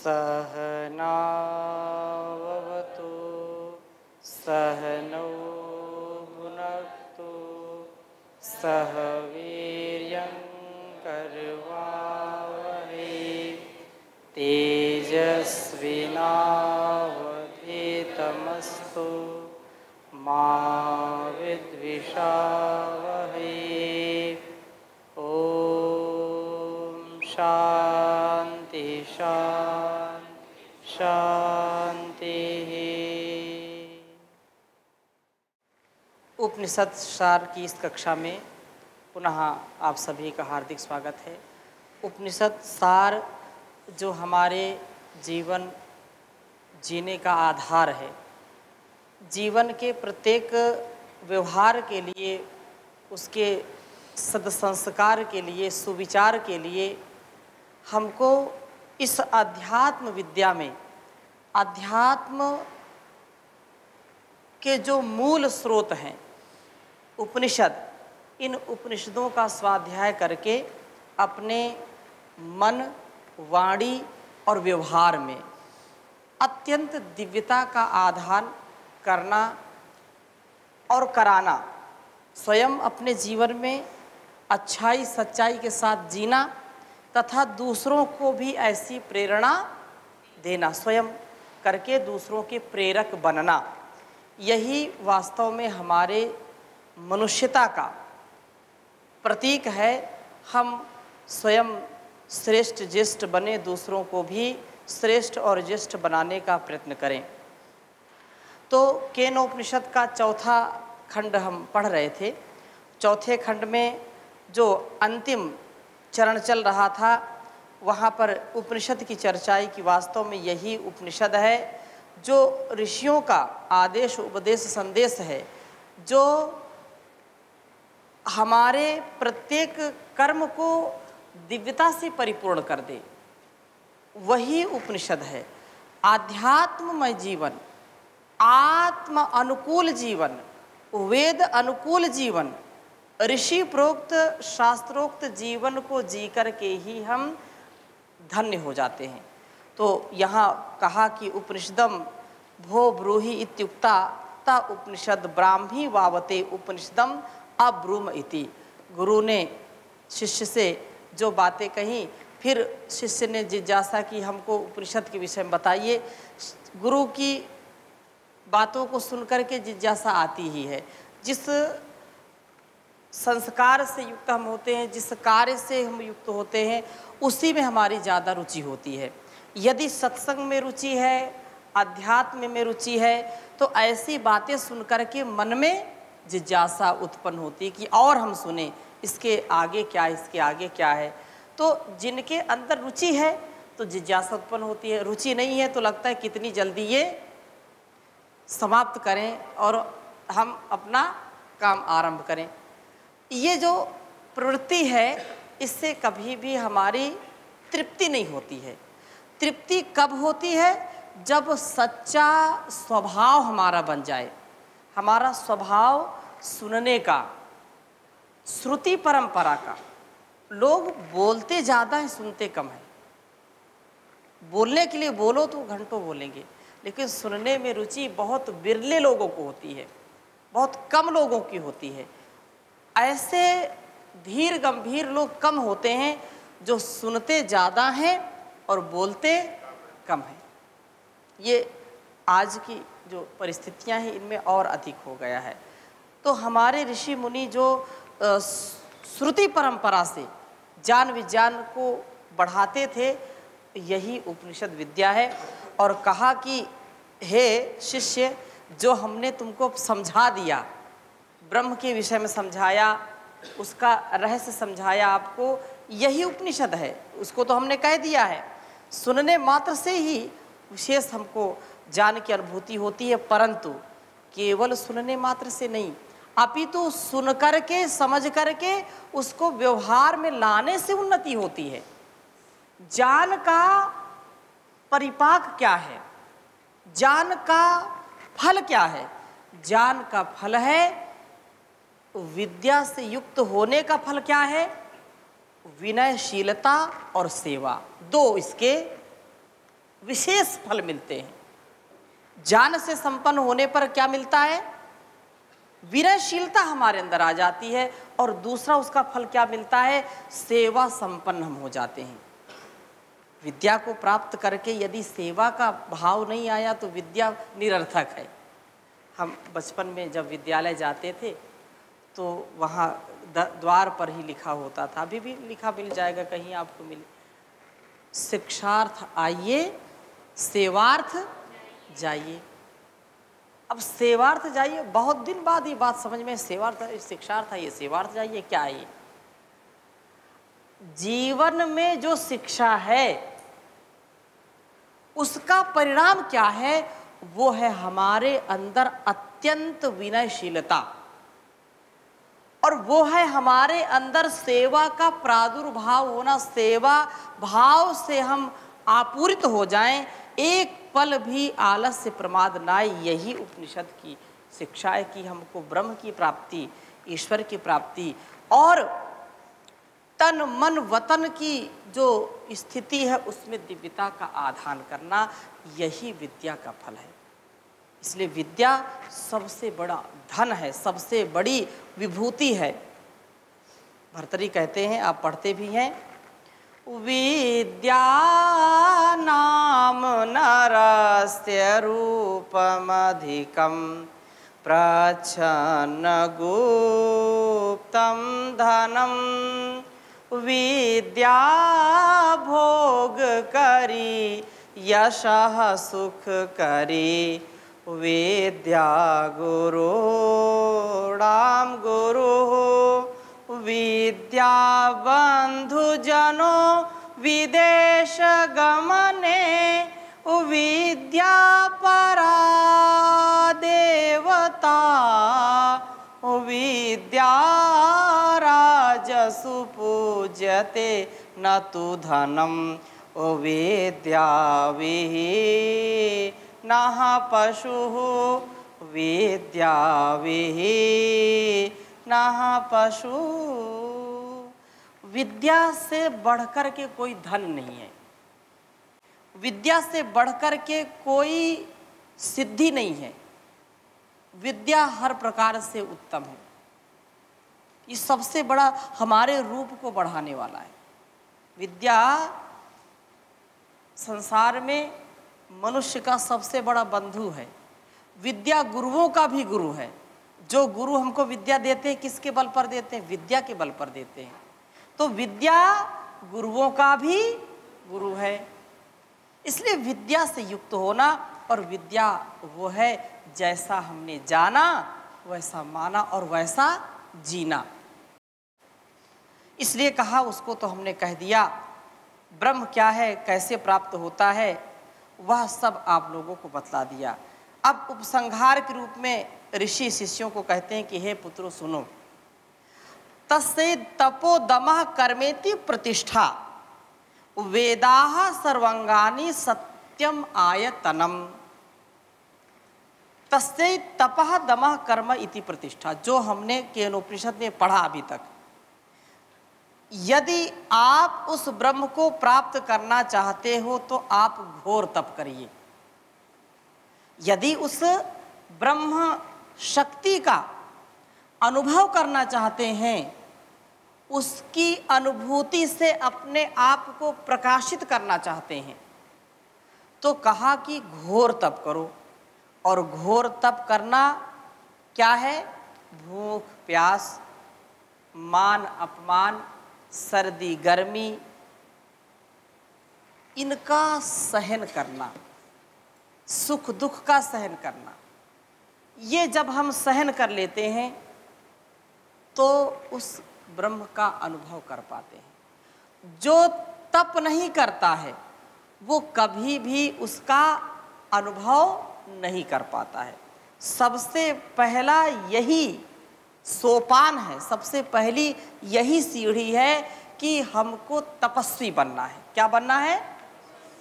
सहनाववतु सहनौ भुनक्तु सह वीर्यं करवावहै तेजस्विनावधीतमस्तु मा विद्विषावहै। ओम शांति शांति शांति। उपनिषद सार की इस कक्षा में पुनः आप सभी का हार्दिक स्वागत है। उपनिषद सार जो हमारे जीवन जीने का आधार है, जीवन के प्रत्येक व्यवहार के लिए, उसके सदसंस्कार के लिए, सुविचार के लिए हमको इस अध्यात्म विद्या में, अध्यात्म के जो मूल स्रोत हैं उपनिषद, इन उपनिषदों का स्वाध्याय करके अपने मन, वाणी और व्यवहार में अत्यंत दिव्यता का आधान करना और कराना, स्वयं अपने जीवन में अच्छाई सच्चाई के साथ जीना तथा दूसरों को भी ऐसी प्रेरणा देना, स्वयं करके दूसरों के प्रेरक बनना, यही वास्तव में हमारे मनुष्यता का प्रतीक है। हम स्वयं श्रेष्ठ ज्येष्ठ बने, दूसरों को भी श्रेष्ठ और ज्येष्ठ बनाने का प्रयत्न करें। तो केनोपनिषद का चौथा खंड हम पढ़ रहे थे। चौथे खंड में जो अंतिम चरण चल रहा था, वहाँ पर उपनिषद की चर्चाई की वास्तव में यही उपनिषद है जो ऋषियों का आदेश उपदेश संदेश है, जो हमारे प्रत्येक कर्म को दिव्यता से परिपूर्ण कर दे। वही उपनिषद है। आध्यात्ममय जीवन, आत्म अनुकूल जीवन, वेद अनुकूल जीवन, ऋषि प्रोक्त शास्त्रोक्त जीवन को जी कर के ही हम धन्य हो जाते हैं। तो यहाँ कहा कि उपनिषदम भो ब्रूहि इत्युक्ता ता उपनिषद ब्राह्मी वावते उपनिषदम अब्रूम इति। गुरु ने शिष्य से जो बातें कहीं, फिर शिष्य ने जिज्ञासा की हमको उपनिषद के विषय में बताइए। गुरु की बातों को सुनकर के जिज्ञासा आती ही है। जिस संस्कार से युक्त हम होते हैं, जिस कार्य से हम युक्त होते हैं, उसी में हमारी ज़्यादा रुचि होती है। यदि सत्संग में रुचि है, अध्यात्म में रुचि है, तो ऐसी बातें सुनकर के मन में जिज्ञासा उत्पन्न होती है कि और हम सुने, इसके आगे क्या है, इसके आगे क्या है। तो जिनके अंदर रुचि है तो जिज्ञासा उत्पन्न होती है, रुचि नहीं है तो लगता है कितनी जल्दी ये समाप्त करें और हम अपना काम आरंभ करें। ये जो प्रवृत्ति है, इससे कभी भी हमारी तृप्ति नहीं होती है। तृप्ति कब होती है? जब सच्चा स्वभाव हमारा बन जाए। हमारा स्वभाव सुनने का, श्रुति परंपरा का। लोग बोलते ज़्यादा हैं, सुनते कम हैं। बोलने के लिए बोलो तो घंटों बोलेंगे, लेकिन सुनने में रुचि बहुत बिरले लोगों को होती है, बहुत कम लोगों की होती है। ऐसे धीर गंभीर लोग कम होते हैं जो सुनते ज़्यादा हैं और बोलते कम हैं। ये आज की जो परिस्थितियां हैं, इनमें और अधिक हो गया है। तो हमारे ऋषि मुनि जो श्रुति परंपरा से ज्ञान विज्ञान को बढ़ाते थे, यही उपनिषद विद्या है। और कहा कि हे शिष्य, जो हमने तुमको समझा दिया, ब्रह्म के विषय में समझाया, उसका रहस्य समझाया आपको, यही उपनिषद है। उसको तो हमने कह दिया है। सुनने मात्र से ही विशेष हमको ज्ञान की अनुभूति होती है, परंतु केवल सुनने मात्र से नहीं, अपितु सुन करके, समझ करके उसको व्यवहार में लाने से उन्नति होती है। ज्ञान का परिपाक क्या है? ज्ञान का फल क्या है? ज्ञान का फल है विद्या से युक्त होने का फल क्या है? विनयशीलता और सेवा। दो इसके विशेष फल मिलते हैं। ज्ञान से संपन्न होने पर क्या मिलता है? विनयशीलता हमारे अंदर आ जाती है, और दूसरा उसका फल क्या मिलता है? सेवा संपन्न हम हो जाते हैं। विद्या को प्राप्त करके यदि सेवा का भाव नहीं आया तो विद्या निरर्थक है। हम बचपन में जब विद्यालय जाते थे तो वहाँ द्वार पर ही लिखा होता था, अभी भी लिखा मिल जाएगा कहीं आपको मिले, शिक्षार्थ आइए सेवार्थ जाइए। अब सेवार्थ जाइए, बहुत दिन बाद ये बात समझ में, सेवार्थ शिक्षार्थ आइए सेवार्थ जाइए, क्या है ये? जीवन में जो शिक्षा है उसका परिणाम क्या है? वो है हमारे अंदर अत्यंत विनयशीलता, और वो है हमारे अंदर सेवा का प्रादुर्भाव होना। सेवा भाव से हम आपूरित हो जाएं, एक पल भी आलस्य प्रमाद नाय। यही उपनिषद की शिक्षा है कि हमको ब्रह्म की प्राप्ति, ईश्वर की प्राप्ति और तन मन वतन की जो स्थिति है उसमें दिव्यता का आधान करना, यही विद्या का फल है। इसलिए विद्या सबसे बड़ा धन है, सबसे बड़ी विभूति है। भर्तृहरि कहते हैं, आप पढ़ते भी हैं, विद्या नाम नरस्य रूपमधिकं प्रच्छन्न गुप्तं धनं। विद्या भोग करी यशः सुख करी, विद्या गुरुणां गुरुः। विद्या बंधुजनो विदेश गमने, विद्या परा देवता। विद्या राजसु पूज्यते न तु धनम, विद्या विहीनः पशुः। विद्या विहीनः पशु। विद्या से बढ़कर के कोई धन नहीं है, विद्या से बढ़कर के कोई सिद्धि नहीं है। विद्या हर प्रकार से उत्तम है। ये सबसे बड़ा हमारे रूप को बढ़ाने वाला है। विद्या संसार में मनुष्य का सबसे बड़ा बंधु है। विद्या गुरुओं का भी गुरु है। जो गुरु हमको विद्या देते हैं किसके बल पर देते हैं? विद्या के बल पर देते हैं। तो विद्या गुरुओं का भी गुरु है। इसलिए विद्या से युक्त होना, और विद्या वो है जैसा हमने जाना वैसा माना और वैसा जीना। इसलिए कहा, उसको तो हमने कह दिया, ब्रह्म क्या है, कैसे प्राप्त होता है, वह सब आप लोगों को बतला दिया। अब उपसंहार के रूप में ऋषि शिष्यों को कहते हैं कि हे पुत्रों सुनो, तस्य तपोदमः कर्मेति प्रतिष्ठा, वेदाः सर्वांगानि सत्यम आयतनम। तस्य तपः दमः कर्म इति प्रतिष्ठा, जो हमने केनोपनिषद में पढ़ा अभी तक। यदि आप उस ब्रह्म को प्राप्त करना चाहते हो तो आप घोर तप करिए। यदि उस ब्रह्म शक्ति का अनुभव करना चाहते हैं, उसकी अनुभूति से अपने आप को प्रकाशित करना चाहते हैं, तो कहा कि घोर तप करो। और घोर तप करना क्या है? भूख प्यास, मान अपमान, सर्दी गर्मी, इनका सहन करना, सुख दुख का सहन करना। ये जब हम सहन कर लेते हैं तो उस ब्रह्म का अनुभव कर पाते हैं। जो तप नहीं करता है वो कभी भी उसका अनुभव नहीं कर पाता है। सबसे पहला यही सोपान है, सबसे पहली यही सीढ़ी है कि हमको तपस्वी बनना है। क्या बनना है?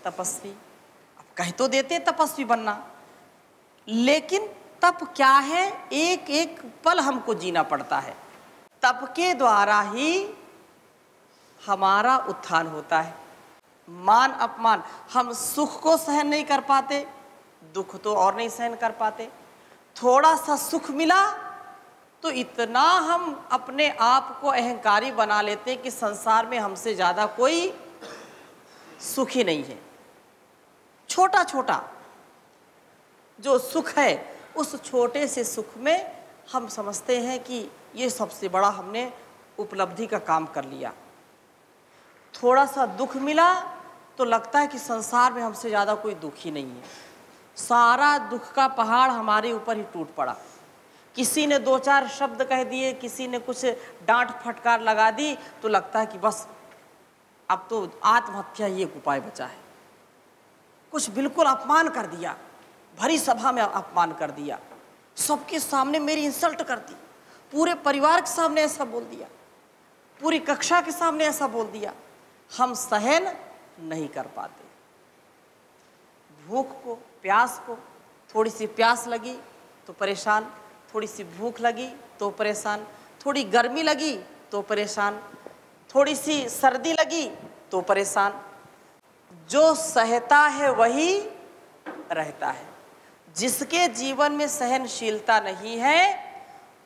तपस्वी। अब कह तो देते तपस्वी बनना, लेकिन तप क्या है? एक एक पल हमको जीना पड़ता है। तप के द्वारा ही हमारा उत्थान होता है। मान अपमान, हम सुख को सहन नहीं कर पाते, दुख तो और नहीं सहन कर पाते। थोड़ा सा सुख मिला तो इतना हम अपने आप को अहंकारी बना लेते हैं कि संसार में हमसे ज़्यादा कोई सुखी नहीं है। छोटा छोटा जो सुख है, उस छोटे से सुख में हम समझते हैं कि ये सबसे बड़ा हमने उपलब्धि का काम कर लिया। थोड़ा सा दुख मिला तो लगता है कि संसार में हमसे ज़्यादा कोई दुखी नहीं है। सारा दुख का पहाड़ हमारे ऊपर ही टूट पड़ा। किसी ने दो चार शब्द कह दिए, किसी ने कुछ डांट फटकार लगा दी, तो लगता है कि बस अब तो आत्महत्या ही एक उपाय बचा है। कुछ बिल्कुल अपमान कर दिया, भरी सभा में अपमान कर दिया, सबके सामने मेरी इंसल्ट कर दी, पूरे परिवार के सामने ऐसा बोल दिया, पूरी कक्षा के सामने ऐसा बोल दिया। हम सहन नहीं कर पाते। भूख को, प्यास को, थोड़ी सी प्यास लगी तो परेशान, थोड़ी सी भूख लगी तो परेशान, थोड़ी गर्मी लगी तो परेशान, थोड़ी सी सर्दी लगी तो परेशान। जो सहता है वही रहता है। जिसके जीवन में सहनशीलता नहीं है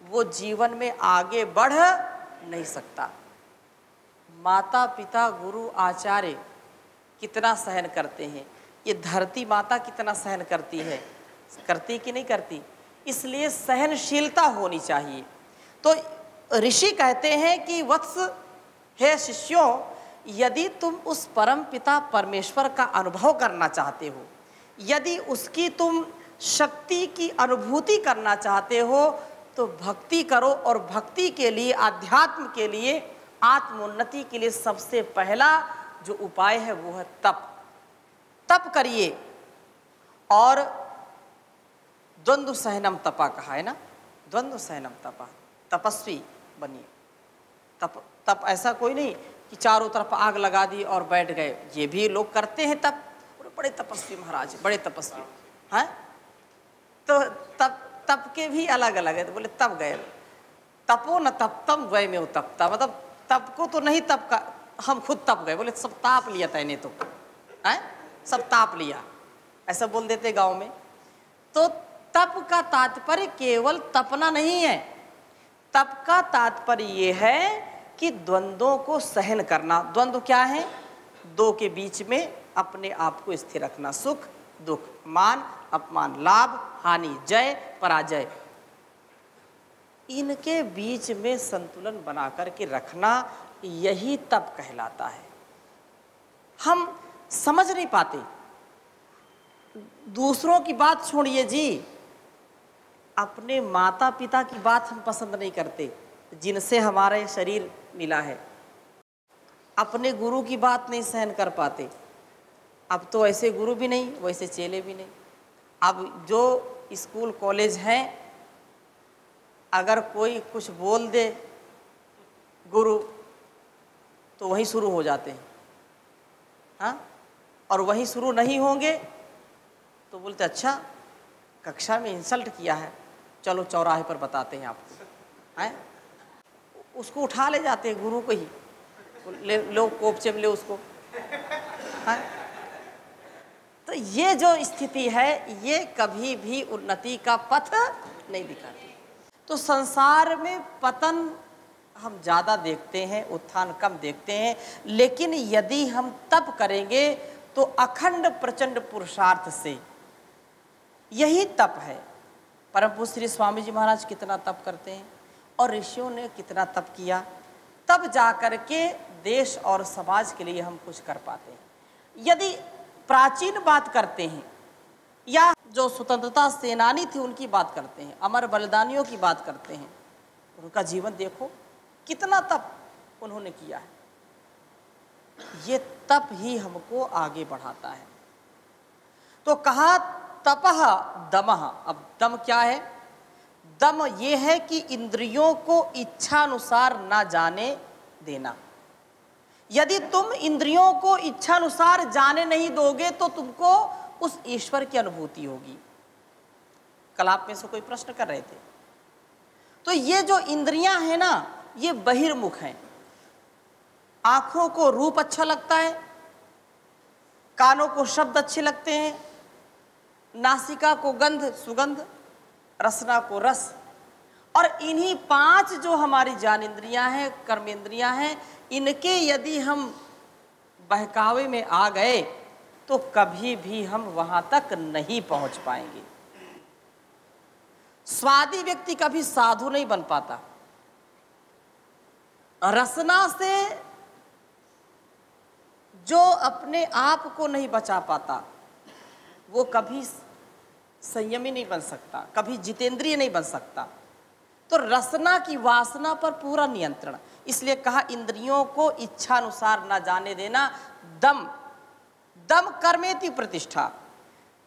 वो जीवन में आगे बढ़ नहीं सकता। माता पिता गुरु आचार्य कितना सहन करते हैं, ये धरती माता कितना सहन करती है, करती कि नहीं करती। इसलिए सहनशीलता होनी चाहिए। तो ऋषि कहते हैं कि वत्स, हे शिष्यों, यदि तुम उस परम पिता परमेश्वर का अनुभव करना चाहते हो, यदि उसकी तुम शक्ति की अनुभूति करना चाहते हो, तो भक्ति करो। और भक्ति के लिए, आध्यात्म के लिए, आत्मोन्नति के लिए सबसे पहला जो उपाय है वो है तप। तप करिए। और द्वंद्व सहनम तपा कहा है ना, द्वंद्व सहनम तपा, तपस्वी बनिए। तप तप ऐसा कोई नहीं कि चारों तरफ आग लगा दी और बैठ गए। ये भी लोग करते हैं तप, बड़े तपस्वी महाराज, बड़े तपस्वी हैं। तो तप के भी अलग अलग है। तो बोले तप गए, तपो न तप्तम द्वय में तपता, मतलब तप को तो नहीं तप का, हम खुद तप गए। बोले सब ताप लिया तैने तो है, सब ताप लिया, ऐसा बोल देते गांव में। तो तप का तात्पर्य केवल तपना नहीं है। तप का तात्पर्य ये है कि द्वंद्वों को सहन करना। द्वंद्व क्या है? दो के बीच में अपने आप को स्थिर रखना। सुख दुख, मान अपमान, लाभ हानि, जय पराजय, इनके बीच में संतुलन बना करके रखना, यही तप कहलाता है। हम समझ नहीं पाते। दूसरों की बात छोड़िए जी, अपने माता पिता की बात हम पसंद नहीं करते जिनसे हमारा शरीर मिला है। अपने गुरु की बात नहीं सहन कर पाते। अब तो ऐसे गुरु भी नहीं, वैसे चेले भी नहीं। अब जो स्कूल कॉलेज हैं, अगर कोई कुछ बोल दे गुरु तो वहीं शुरू हो जाते हैं, हाँ। और वहीं शुरू नहीं होंगे तो बोलते अच्छा कक्षा में इंसल्ट किया है, चलो चौराहे पर बताते हैं आपको, हैं। उसको उठा ले जाते हैं गुरु को ही, ले लो कोपचे में ले उसको, हैं। तो ये जो स्थिति है ये कभी भी उन्नति का पथ नहीं दिखाती। तो संसार में पतन हम ज़्यादा देखते हैं, उत्थान कम देखते हैं। लेकिन यदि हम तप करेंगे तो अखंड प्रचंड पुरुषार्थ से, यही तप है। परम पूज्य श्री स्वामी जी महाराज कितना तप करते हैं और ऋषियों ने कितना तप किया, तब जा कर के देश और समाज के लिए हम कुछ कर पाते हैं। यदि प्राचीन बात करते हैं या जो स्वतंत्रता सेनानी थे उनकी बात करते हैं, अमर बलिदानियों की बात करते हैं, उनका जीवन देखो कितना तप उन्होंने किया है। ये तप ही हमको आगे बढ़ाता है। तो कहा तपह दमह। अब दम क्या है? दम ये है कि इंद्रियों को इच्छानुसार ना जाने देना। यदि तुम इंद्रियों को इच्छानुसार जाने नहीं दोगे तो तुमको उस ईश्वर की अनुभूति होगी। कल आप में से कोई प्रश्न कर रहे थे। तो ये जो इंद्रियां हैं ना, ये बहिर्मुख हैं। आंखों को रूप अच्छा लगता है, कानों को शब्द अच्छे लगते हैं, नासिका को गंध सुगंध, रसना को रस। और इन्हीं 5 जो हमारी ज्ञानेंद्रियां हैं, कर्मेंद्रियां हैं, इनके यदि हम बहकावे में आ गए तो कभी भी हम वहां तक नहीं पहुंच पाएंगे। स्वादी व्यक्ति कभी साधु नहीं बन पाता। रसना से जो अपने आप को नहीं बचा पाता वो कभी संयमी नहीं बन सकता, कभी जितेंद्रिय नहीं बन सकता। तो रसना की वासना पर पूरा नियंत्रण, इसलिए कहा इंद्रियों को इच्छानुसार न जाने देना। दम दम कर्मेति प्रतिष्ठा,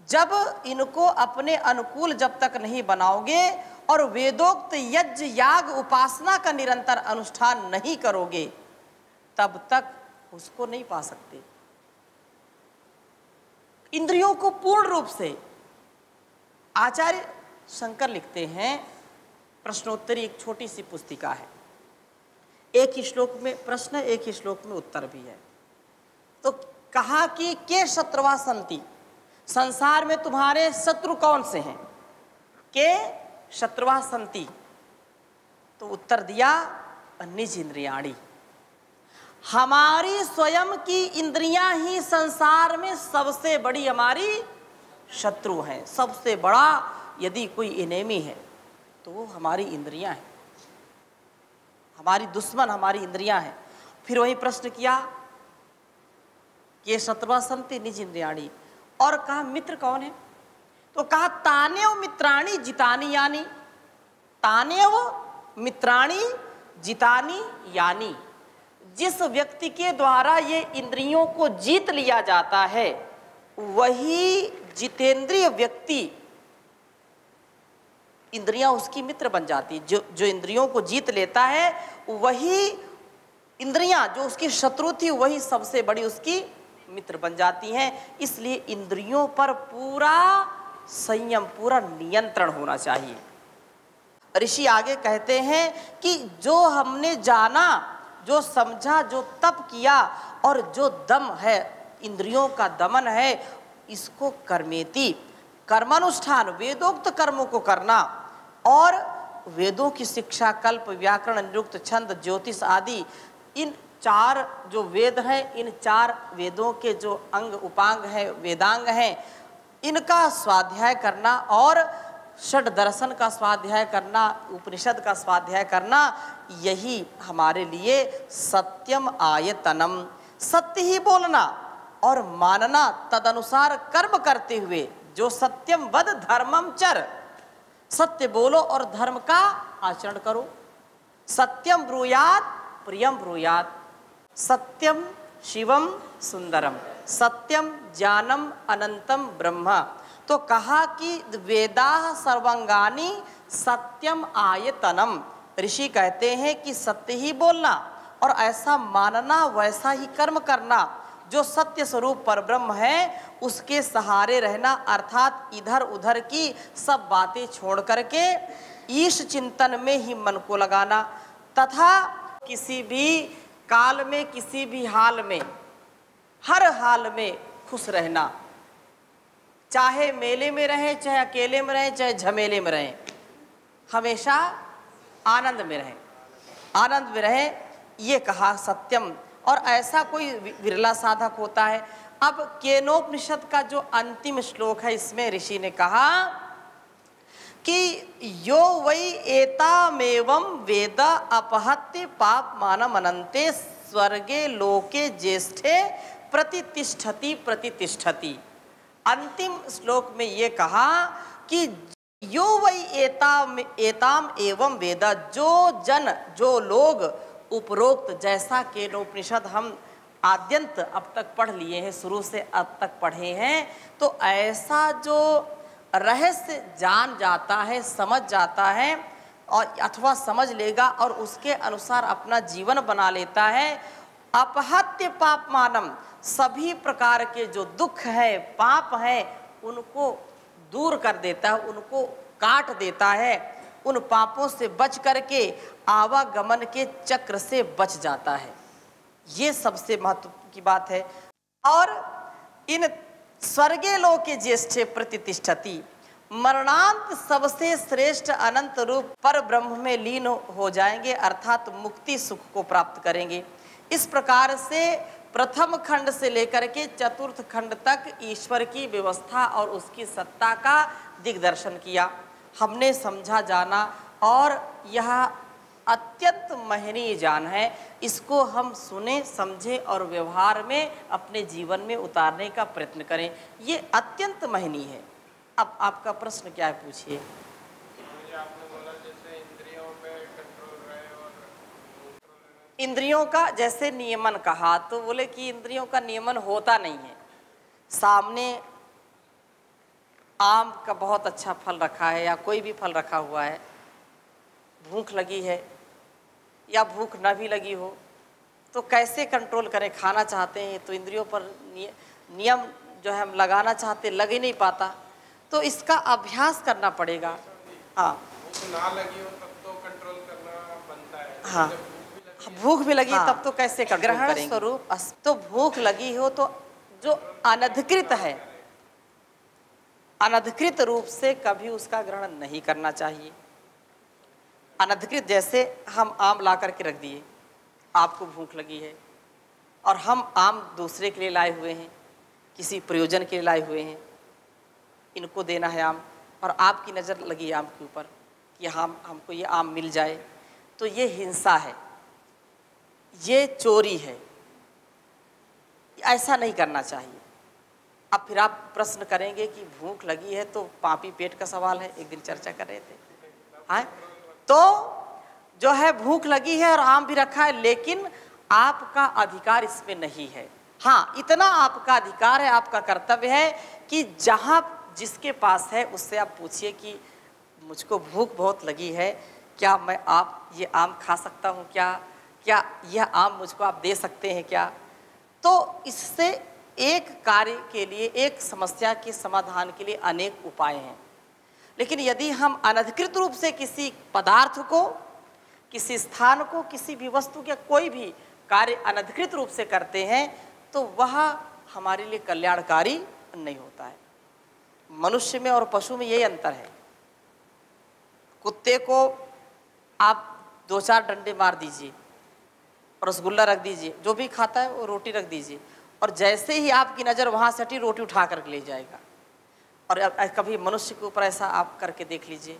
जब इनको अपने अनुकूल जब तक नहीं बनाओगे और वेदोक्त यज्ञ याग उपासना का निरंतर अनुष्ठान नहीं करोगे तब तक उसको नहीं पा सकते। इंद्रियों को पूर्ण रूप से, आचार्य शंकर लिखते हैं, प्रश्नोत्तरी एक छोटी सी पुस्तिका है, एक ही श्लोक में प्रश्न, एक ही श्लोक में उत्तर भी है। तो कहा कि के शत्रुवा संति, संसार में तुम्हारे शत्रु कौन से हैं? के शत्रुवा संति, तो उत्तर दिया निज इंद्रियाणी, हमारी स्वयं की इंद्रियां ही संसार में सबसे बड़ी हमारी शत्रु हैं। सबसे बड़ा यदि कोई एनेमी है तो वो हमारी इंद्रियां हैं, हमारी दुश्मन हमारी इंद्रियां हैं। फिर वही प्रश्न किया कि शत्रुवा संति निज इंद्रियाणी, और कहा मित्र कौन है? तो कहा तानेव मित्राणी जितानी यानी, तानेव मित्राणी जितानी यानी, जिस व्यक्ति के द्वारा ये इंद्रियों को जीत लिया जाता है वही जितेंद्रिय व्यक्ति, इंद्रियां उसकी मित्र बन जाती। जो इंद्रियों को जीत लेता है वही इंद्रियां जो उसकी शत्रु थी वही सबसे बड़ी उसकी मित्र बन जाती हैं। इसलिए इंद्रियों पर पूरा संयम, पूरा नियंत्रण होना चाहिए। ऋषि आगे कहते हैं कि जो हमने जाना, जो समझा, जो तप किया और जो दम है, इंद्रियों का दमन है, इसको कर्मेति, कर्मानुष्ठान, वेदोक्त कर्मों को करना और वेदों की शिक्षा, कल्प, व्याकरण, निरुक्त, छंद, ज्योतिष आदि, इन 4 जो वेद हैं, इन 4 वेदों के जो अंग उपांग हैं, वेदांग हैं, इनका स्वाध्याय करना और षड दर्शन का स्वाध्याय करना, उपनिषद का स्वाध्याय करना, यही हमारे लिए सत्यम आयतनम, सत्य ही बोलना और मानना, तदनुसार कर्म करते हुए, जो सत्यम वद धर्मम चर, सत्य बोलो और धर्म का आचरण करो। सत्यम ब्रूयात प्रियम ब्रूयात, सत्यम शिवम सुंदरम, सत्यम ज्ञानम अनंतम ब्रह्म। तो कहा कि वेदाः सर्वांगानि सत्यम आयतनम, ऋषि कहते हैं कि सत्य ही बोलना और ऐसा मानना, वैसा ही कर्म करना, जो सत्य स्वरूप परब्रह्म है उसके सहारे रहना, अर्थात इधर उधर की सब बातें छोड़ करके ईश चिंतन में ही मन को लगाना, तथा किसी भी काल में, किसी भी हाल में, हर हाल में खुश रहना, चाहे मेले में रहें, चाहे अकेले में रहें, चाहे झमेले में रहें, हमेशा आनंद में रहें, आनंद में रहें, ये कहा सत्यम। और ऐसा कोई विरला साधक होता है। अब केनोपनिषद का जो अंतिम श्लोक है, इसमें ऋषि ने कहा कि यो वै एतामेवं वेद अपहत्य पाप मानम अनंते स्वर्गे लोके ज्येष्ठे प्रतितिष्ठति प्रतितिष्ठति। अंतिम श्लोक में ये कहा कि यो वै एताम एवं वेद, जो जन, जो लोग उपरोक्त, जैसा केनोपनिषद हम आद्यंत अब तक पढ़ लिए हैं, शुरू से अब तक पढ़े हैं, तो ऐसा जो रहस्य जान जाता है, समझ जाता है और अथवा समझ लेगा और उसके अनुसार अपना जीवन बना लेता है, अपहत्य पाप मानम, सभी प्रकार के जो दुख है, पाप है, उनको दूर कर देता है, उनको काट देता है, उन पापों से बच करके आवागमन के चक्र से बच जाता है। ये सबसे महत्व की बात है। और इन स्वर्गे लोके ज्येष्ठे प्रतिष्ठति, मरणांत सबसे श्रेष्ठ अनंत रूप पर ब्रह्म में लीन हो जाएंगे, अर्थात मुक्ति सुख को प्राप्त करेंगे। इस प्रकार से प्रथम खंड से लेकर के चतुर्थ खंड तक ईश्वर की व्यवस्था और उसकी सत्ता का दिग्दर्शन किया, हमने समझा जाना, और यह अत्यंत महनीय ज्ञान है। इसको हम सुने, समझे और व्यवहार में अपने जीवन में उतारने का प्रयत्न करें। ये अत्यंत महनीय है। अब आपका प्रश्न क्या है, पूछिए। आपने बोला जैसे इंद्रियों पे कंट्रोल रहे और इंद्रियों का जैसे नियमन कहा, तो बोले कि इंद्रियों का नियमन होता नहीं है। सामने आम का बहुत अच्छा फल रखा है या कोई भी फल रखा हुआ है, भूख लगी है या भूख न भी लगी हो, तो कैसे कंट्रोल करें? खाना चाहते हैं तो इंद्रियों पर नियम जो है हम लगाना चाहते, लग ही नहीं पाता, तो इसका अभ्यास करना पड़ेगा। हाँ, भूख ना लगी हो तब तो कंट्रोल करना बनता है। हाँ, भूख भी लगी तब तो कैसे कंट्रोल करेंगे? ग्रहण स्वरूप तो भूख लगी हो तो जो अनधिकृत है, अनधिकृत रूप से कभी उसका ग्रहण नहीं करना चाहिए। अनधिकृत, जैसे हम आम ला करके रख दिए, आपको भूख लगी है और हम आम दूसरे के लिए लाए हुए हैं, किसी प्रयोजन के लिए लाए हुए हैं, इनको देना है आम, और आपकी नज़र लगी आम के ऊपर कि हमको ये आम मिल जाए, तो ये हिंसा है, ये चोरी है, ऐसा नहीं करना चाहिए। अब फिर आप प्रश्न करेंगे कि भूख लगी है तो पापी पेट का सवाल है, एक दिन चर्चा कर रहे थे। हाँ, तो जो है भूख लगी है और आम भी रखा है, लेकिन आपका अधिकार इसमें नहीं है। हाँ, इतना आपका अधिकार है, आपका कर्तव्य है कि जहाँ जिसके पास है उससे आप पूछिए कि मुझको भूख बहुत लगी है, क्या मैं आप ये आम खा सकता हूँ, क्या यह आम मुझको आप दे सकते हैं क्या? तो इससे एक कार्य के लिए, एक समस्या के समाधान के लिए अनेक उपाय हैं। लेकिन यदि हम अनधिकृत रूप से किसी पदार्थ को, किसी स्थान को, किसी भी वस्तु के कोई भी कार्य अनधिकृत रूप से करते हैं तो वह हमारे लिए कल्याणकारी नहीं होता है। मनुष्य में और पशु में यही अंतर है। कुत्ते को आप 2-4 डंडे मार दीजिए, रसगुल्ला रख दीजिए, जो भी खाता है वो रोटी रख दीजिए, और जैसे ही आपकी नज़र वहाँ से हटी रोटी उठा कर ले जाएगा। और कभी मनुष्य के ऊपर ऐसा आप करके देख लीजिए,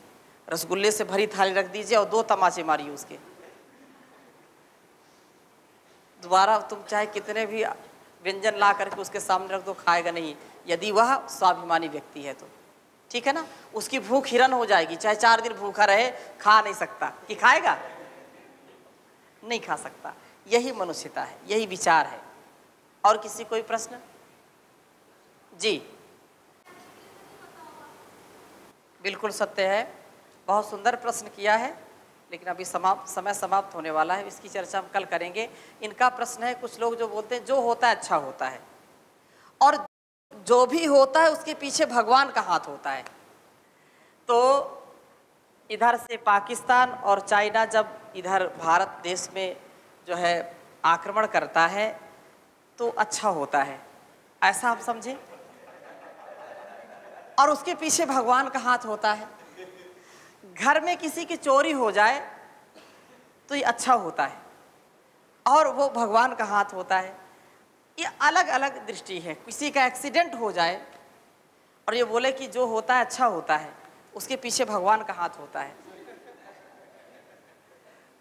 रसगुल्ले से भरी थाली रख दीजिए और 2 तमाचे मारिए उसके, दोबारा तुम चाहे कितने भी व्यंजन ला करके उसके सामने रख दो, खाएगा नहीं, यदि वह स्वाभिमानी व्यक्ति है तो। ठीक है ना? उसकी भूख हिरन हो जाएगी, चाहे 4 दिन भूखा रहे, खा नहीं सकता। कि खाएगा? नहीं खा सकता। यही मनुष्यता है, यही विचार है। और किसी कोई प्रश्न? जी, बिल्कुल सत्य है, बहुत सुंदर प्रश्न किया है, लेकिन अभी समय समाप्त होने वाला है, इसकी चर्चा हम कल करेंगे। इनका प्रश्न है, कुछ लोग जो बोलते हैं जो होता है अच्छा होता है, और जो भी होता है उसके पीछे भगवान का हाथ होता है। तो इधर से पाकिस्तान और चाइना जब इधर भारत देश में जो है आक्रमण करता है तो अच्छा होता है, ऐसा आप समझें, और उसके पीछे भगवान का हाथ होता है। घर में किसी की चोरी हो जाए तो ये अच्छा होता है, और वो भगवान का हाथ होता है। ये अलग अलग दृष्टि है। किसी का एक्सीडेंट हो जाए और ये बोले कि जो होता है अच्छा होता है, उसके पीछे भगवान का हाथ होता है।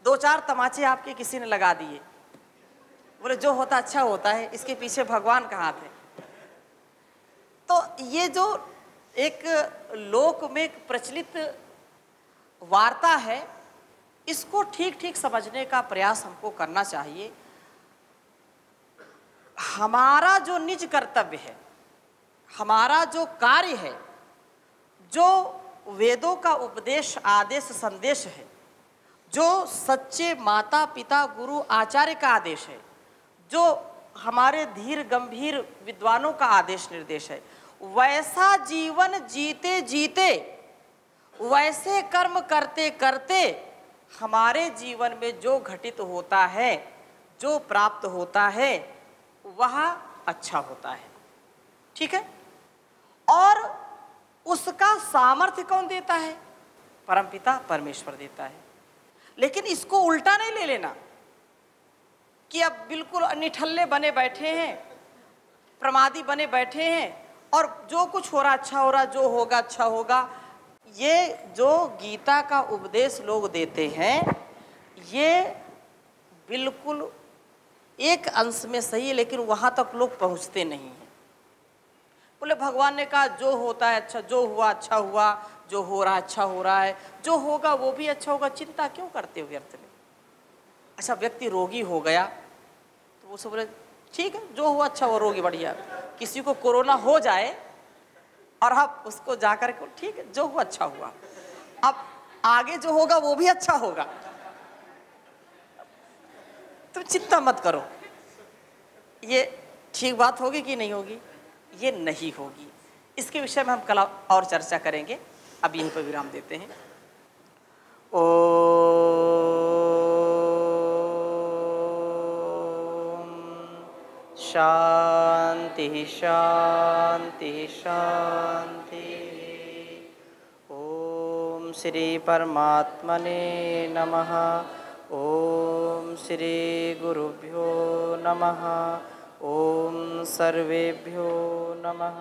2-4 तमाचे आपके किसी ने लगा दिए, बोले जो होता अच्छा होता है, इसके पीछे भगवान का हाथ है। तो ये जो एक लोक में एक प्रचलित वार्ता है, इसको ठीक ठीक समझने का प्रयास हमको करना चाहिए। हमारा जो निज कर्तव्य है, हमारा जो कार्य है, जो वेदों का उपदेश, आदेश, संदेश है, जो सच्चे माता पिता गुरु आचार्य का आदेश है, जो हमारे धीर गंभीर विद्वानों का आदेश निर्देश है, वैसा जीवन जीते जीते, वैसे कर्म करते करते हमारे जीवन में जो घटित होता है, जो प्राप्त होता है, वह अच्छा होता है। ठीक है। और उसका सामर्थ्य कौन देता है? परमपिता परमेश्वर देता है। लेकिन इसको उल्टा नहीं ले लेना कि अब बिल्कुल निठल्ले बने बैठे हैं, प्रमादी बने बैठे हैं और जो कुछ हो रहा अच्छा हो रहा, जो होगा अच्छा होगा। ये जो गीता का उपदेश लोग देते हैं ये बिल्कुल एक अंश में सही है, लेकिन वहाँ तक लोग पहुँचते नहीं हैं। बोले भगवान ने कहा जो होता है अच्छा, जो हुआ अच्छा हुआ, जो हो रहा अच्छा हो रहा है, जो होगा वो भी अच्छा होगा, चिंता क्यों करते हो व्यर्थ में। अच्छा व्यक्ति रोगी हो गया तो वो सब बोले ठीक है जो हुआ अच्छा हुआ, रोगी बढ़िया। किसी को कोरोना हो जाए और आप उसको जाकर के ठीक है जो हुआ अच्छा हुआ, अब आगे जो होगा वो भी अच्छा होगा, तुम चिंता मत करो। ये ठीक बात होगी कि नहीं होगी? ये नहीं होगी। इसके विषय में हम कल और चर्चा करेंगे। अब यहीं पर विराम देते हैं। ओम शांति शांति शांति। ओम श्री परमात्मने नमः। ओम श्री गुरुभ्यो नमः। ओम सर्वेभ्यो नमः।